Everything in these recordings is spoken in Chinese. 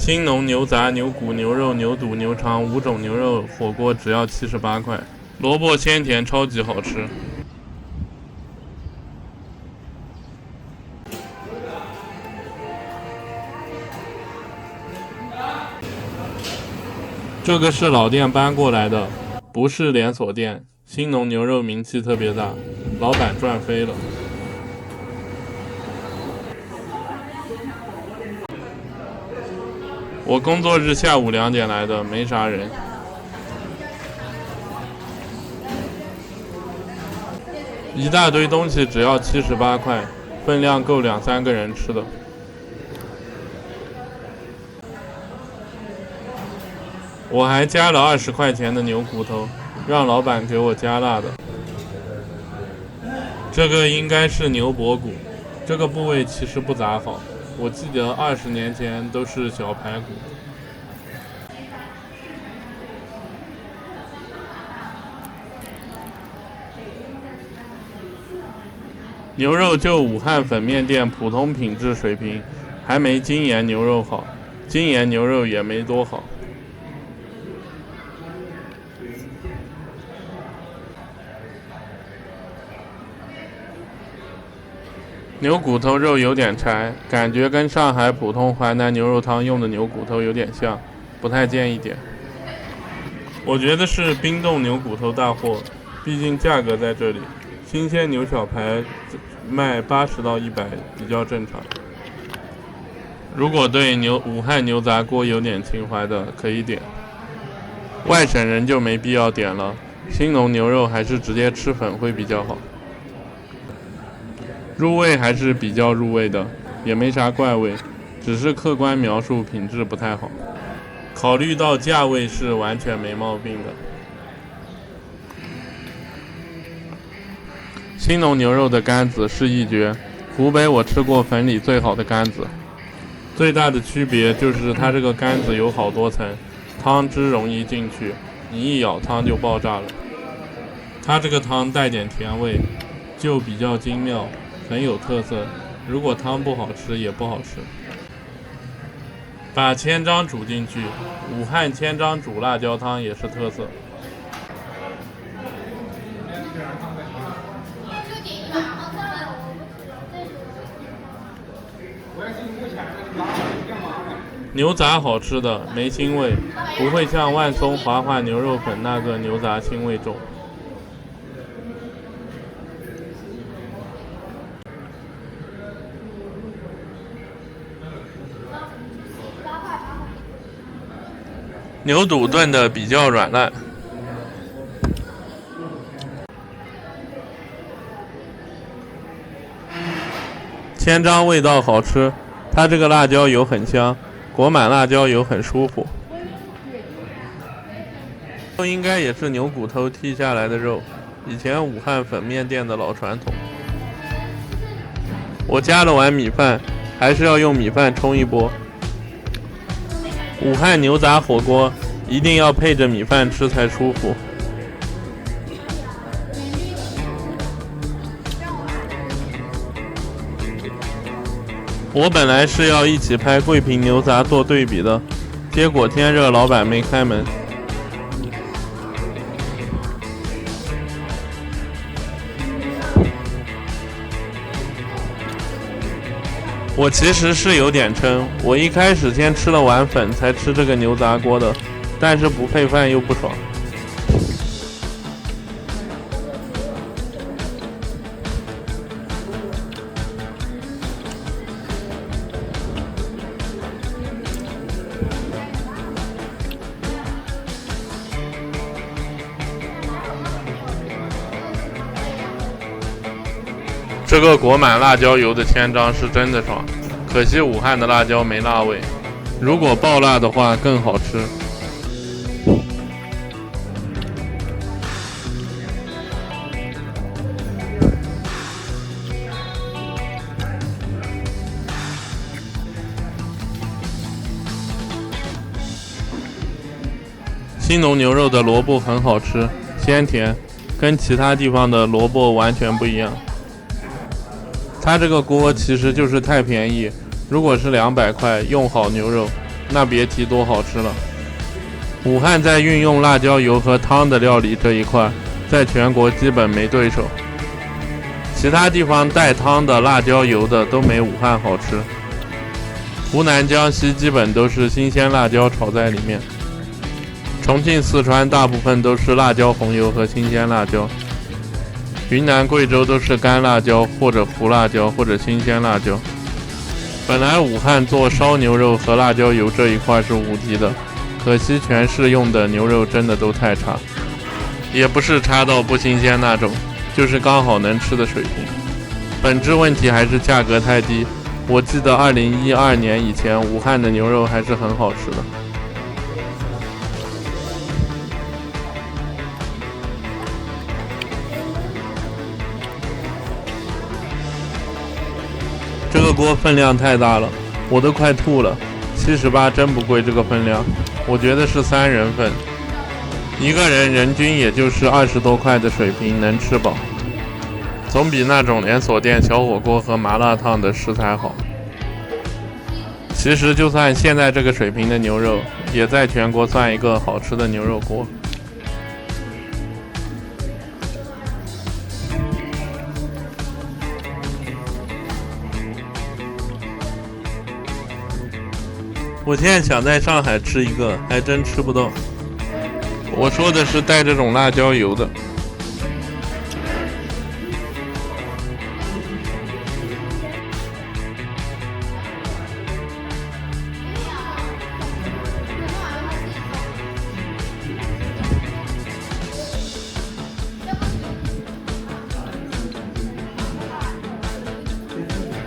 兴农牛杂、牛骨、牛肉、牛肚、牛肠5种牛肉火锅只要78块，萝卜鲜甜，超级好吃。这个是老店搬过来的，不是连锁店。兴农牛肉名气特别大，老板赚飞了。我工作日下午2点来的，没啥人。一大堆东西只要78块，分量够2-3个人吃的。我还加了20块钱的牛骨头，让老板给我加辣的。这个应该是牛脖骨，这个部位其实不咋好，我记得20年前都是小排骨。牛肉就武汉粉面店普通品质水平，还没精盐牛肉好，精盐牛肉也没多好。牛骨头肉有点柴，感觉跟上海普通淮南牛肉汤用的牛骨头有点像，不太建议点。我觉得是冰冻牛骨头大货，毕竟价格在这里，新鲜牛小排卖80到100比较正常。如果对武汉牛杂锅有点情怀的，可以点。外省人就没必要点了，兴农牛肉还是直接吃粉会比较好。入味还是比较入味的，也没啥怪味，只是客观描述品质不太好。考虑到价位是完全没毛病的。兴农牛肉的干子是一绝，湖北我吃过粉里最好的干子。最大的区别就是它这个干子有好多层，汤汁容易进去，你一咬汤就爆炸了。它这个汤带点甜味，就比较精妙，很有特色。如果汤不好吃也不好吃。把千张煮进去，武汉千张煮辣椒汤也是特色。牛杂好吃的，没腥味，不会像万松华华牛肉粉那个牛杂腥味重。牛肚炖的比较软烂。千张味道好吃，它这个辣椒油很香，裹满辣椒油很舒服。应该也是牛骨头剔下来的肉，以前武汉粉面店的老传统。我加了碗米饭，还是要用米饭冲一波。武汉牛杂火锅一定要配着米饭吃才舒服。我本来是要一起拍桂平牛杂做对比的，结果天热老板没开门。我其实是有点撑，我一开始先吃了碗粉才吃这个牛杂锅的，但是不配饭又不爽。这个裹满辣椒油的千张是真的爽，可惜武汉的辣椒没辣味，如果爆辣的话更好吃。兴农牛肉的萝卜很好吃，鲜甜，跟其他地方的萝卜完全不一样。它这个锅其实就是太便宜，如果是200块用好牛肉，那别提多好吃了。武汉在运用辣椒油和汤的料理这一块，在全国基本没对手。其他地方带汤的、辣椒油的都没武汉好吃。湖南、江西基本都是新鲜辣椒炒在里面，重庆、四川大部分都是辣椒红油和新鲜辣椒，云南、贵州都是干辣椒或者胡辣椒或者新鲜辣椒。本来武汉做烧牛肉和辣椒油这一块是无敌的，可惜全市用的牛肉真的都太差，也不是差到不新鲜那种，就是刚好能吃的水平。本质问题还是价格太低。我记得2012年以前，武汉的牛肉还是很好吃的。这个锅分量太大了，我都快吐了。78真不贵，这个分量，我觉得是3人份，一个人人均也就是20多块的水平，能吃饱，总比那种连锁店小火锅和麻辣烫的食材好。其实就算现在这个水平的牛肉，也在全国算一个好吃的牛肉锅。我现在想在上海吃一个，还真吃不到。我说的是带这种辣椒油的。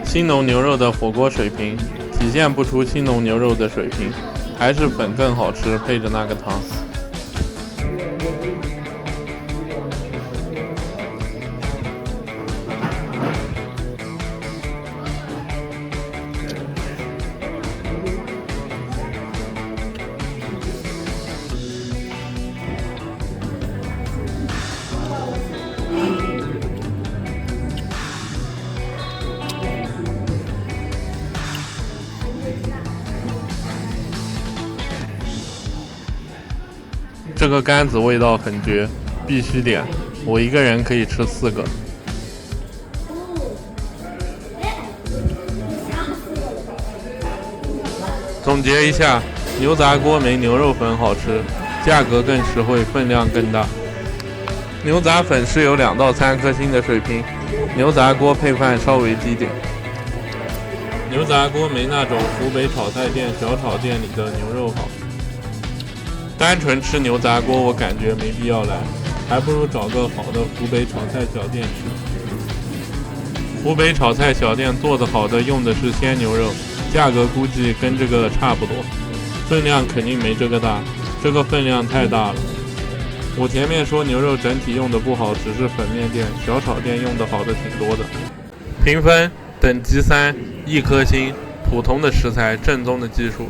兴农牛肉的火锅水平体现不出兴农牛肉的水平，还是粉更好吃，配着那个汤。这个杆子味道很绝，必须点，我一个人可以吃4个。总结一下，牛杂锅没牛肉粉好吃，价格更实惠，分量更大。牛杂粉是有2到3颗星的水平，牛杂锅配饭稍微低点。牛杂锅没那种湖北炒菜店、小炒店里的牛肉好。单纯吃牛杂锅我感觉没必要来，还不如找个好的湖北炒菜小店吃。湖北炒菜小店做的好的用的是鲜牛肉，价格估计跟这个差不多，分量肯定没这个大，这个分量太大了。我前面说牛肉整体用的不好，只是粉面店、小炒店用的好的挺多的。评分等级3，1颗星，普通的食材，正宗的技术。